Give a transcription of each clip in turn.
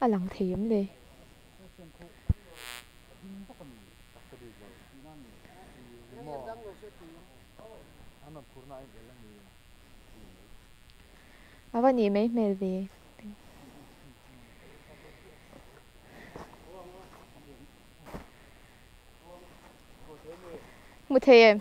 Alang thiam le. Awan ni mấy mel về. Một thêm.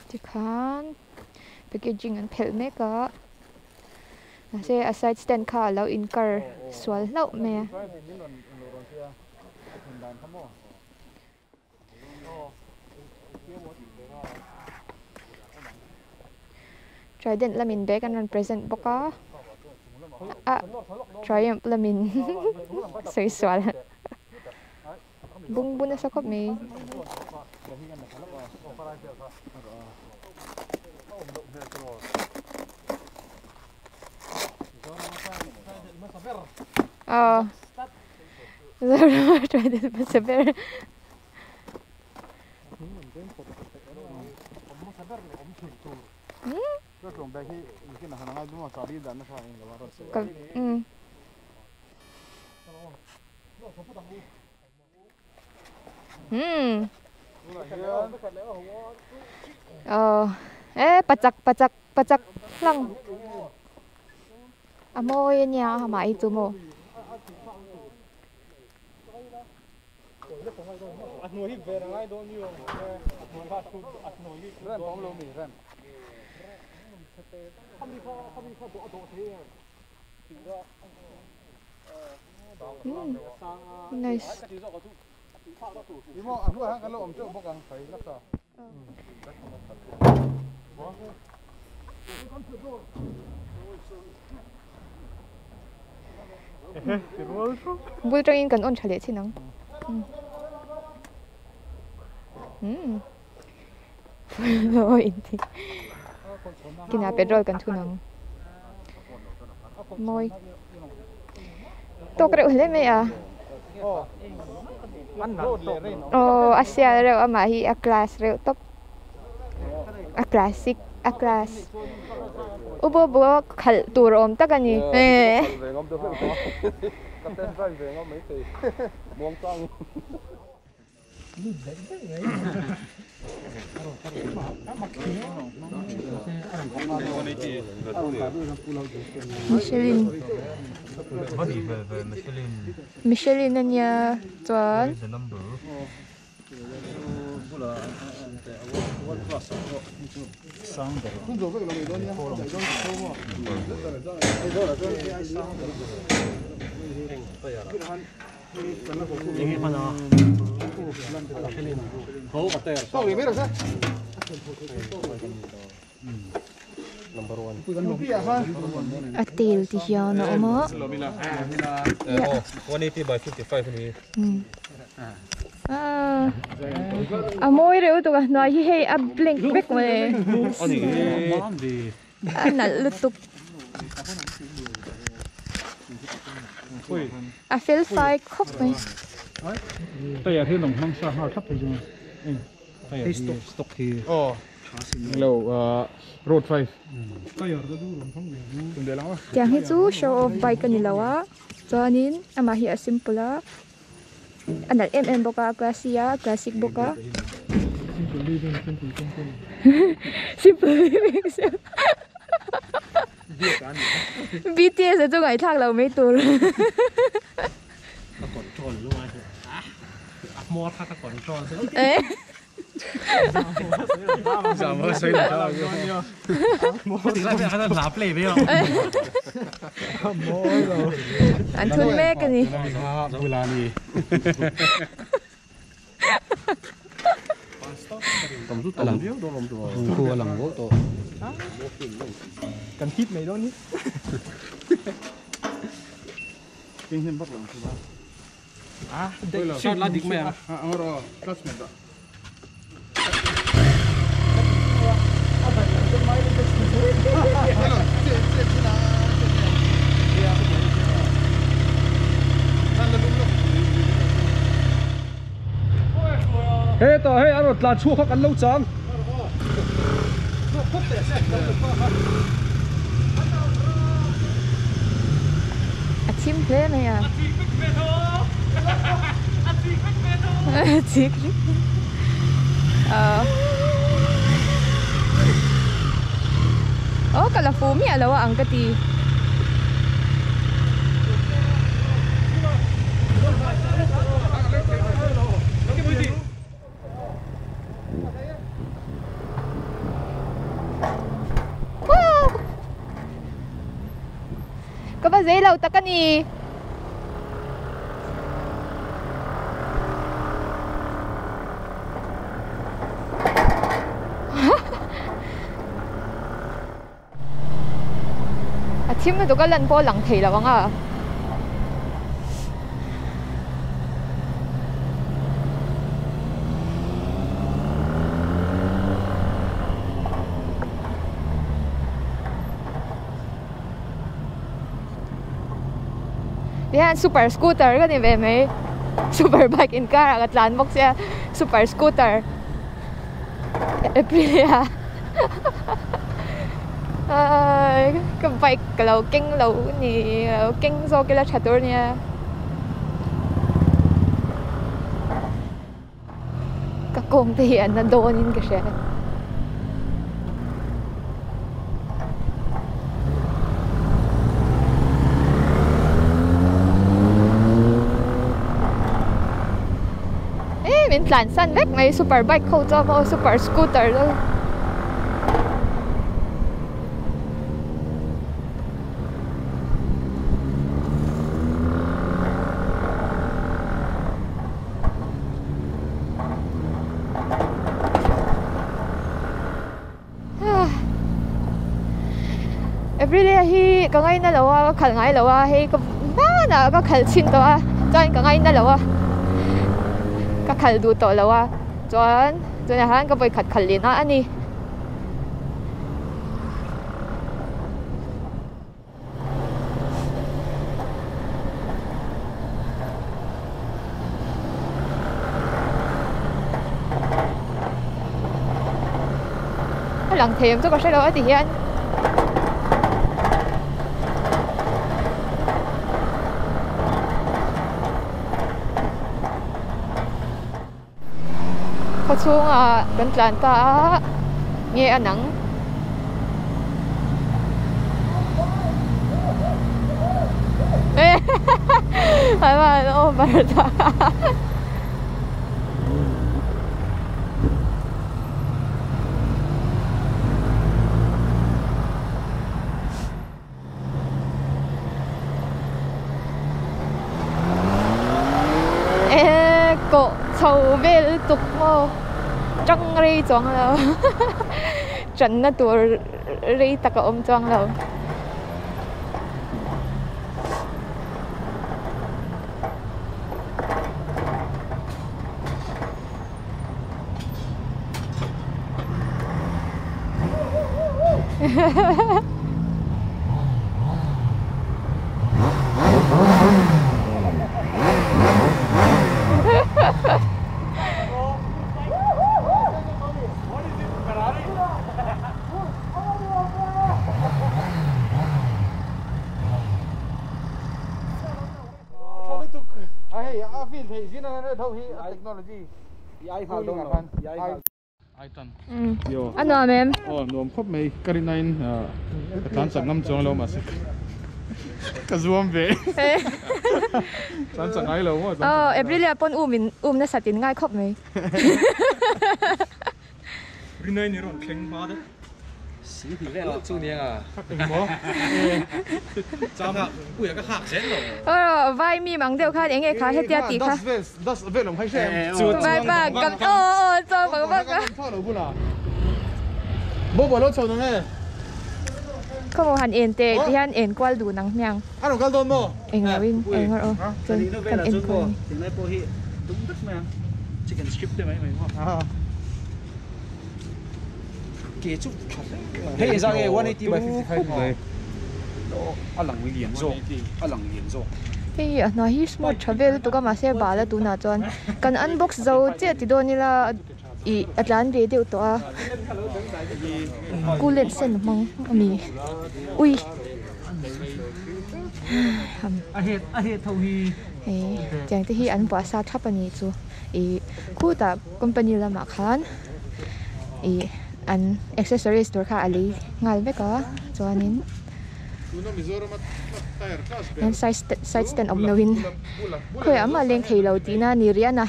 Chị Khan packaging an phel me ka se a side stand kha lo in kar swal lo me Trident lamin bag an present boka Triumph lamin soi swal bung bun sa kop me Trident masaber pacak lang amoy niya hama itu mo nice bul trangin kan on chale chinang no inti kina petrol kan thunang moi to kre hle me a asia re ama hi a class re top a classic a class ubo bo khal tur om takani Michelin nya tuan Atil ti siya na omo. 180 by 55 ni. Amoy reo to ka no hi a blink back mo eh. Anal lutuk. A feel fai khop mai. Tay à thế nồng hăng sa hao thấp thì chứ. Tay à stock thì. Hello, road 5. Tay à đó du phong về. Để lắm. Tiang hi chu show off bike ni lawa. Chuanin ama hi a simple a. Anal MM boka Gracia classic boka. Simple living. BTS ở trong ngày thang lầu mấy tur. Control luôn à. Mua thắt control. Ê. Giờ mới xây được đó. Mua thì lại phải ăn lạp lề với không? Môi rồi. Anh thun mẹ cái gì? Vui là gì? Tầm rút tầm biếu đó làm đồ. Cua làm gỗ to. Cần hít mày đó nhỉ? kinh hiểm bắt lòng thứ ba shot là địch mẹ rồi classmate đó hey to hey anh là chua khóc ăn lâu chán chim thế này à chiếc cả là phú mi là ang cái gì có bao giấy lâu ta cái gì chim nó tụi cái lần po lằng thì là vâng à Yan super scooter kan ni về mấy super bike in car at lan box ya super scooter Aprilia cái bike cái lâu kinh ni kinh so cái là chatur niya cái công ty anh đang đồn in cái xe mình làn xanh vách mấy super bike không cho một super scooter thôi everyday hi cái ngày nào là khẩn ngày là hi cái ba là cái khẩn xin đó cho anh cái ngày nào là cái khẩn đủ tuổi là cho nhà hàng cái phải khẩn liền anh đi cái lần thèm cho có sẽ đâu thì anh có xuống gần lần ta nghe anh nắng phải mà ô bà ta cổ sầu về tục mô trăng ri choang lâu trần nó tuổi ri ta có ôm choang lâu ano ma'am nuông khóc mấy cái này tán sẵn ngâm trong lâu mà sẽ cái zoom về tán sẵn ngay lâu mà Aprilia pon na sa tin ngay khóc mấy Rinay ni ron keng ba đấy sĩ thì lẽ là chu niên à chăm ui cái khác xén rồi vai mi mang đeo khai nghe khai hết tiệt khai das về lòng hay xem vai ba cầm cho bằng ba cái bố bỏ lốt sầu nữa có một hàn ền tệ thì hàn ền qua đủ nắng nhang Ăn ở Caldon mò. eng ở win eng ở chân cần ền qua tiếng này po hi đúng tất mà chicken strip đấy mấy À. kế chúc hey ra cái 180 by 55 rồi ăn lằng liền rồi ăn lằng liền rồi thì nó hi smart travel tụi cái mà xe bà là tụi nào chọn cần unbox dầu chứ thì đôi như là i atlan về điều to cú lên sen mong mi ui a hết thâu hi chẳng thì hi ăn bỏ sa thắp anh chú i khu ta company là mà khan i ăn accessories door kha ali ngal ve ka cho anin nên side stand of knowing khơi ấm mà lên thầy lâu tí na niriana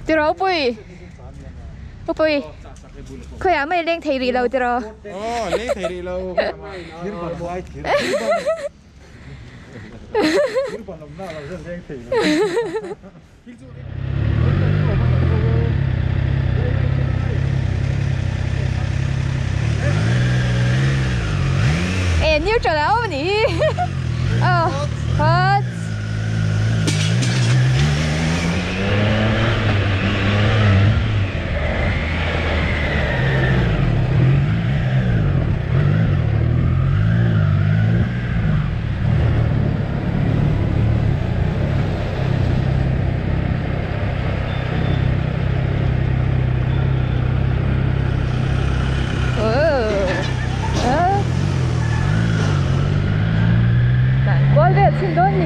từ đâu bui bui khơi ấm mà lên thầy đi lâu từ đâu Lên thầy đi lâu. nhưng còn bộ ai thiếu nhiêu trở lại nhỉ hết xin đôi nhỉ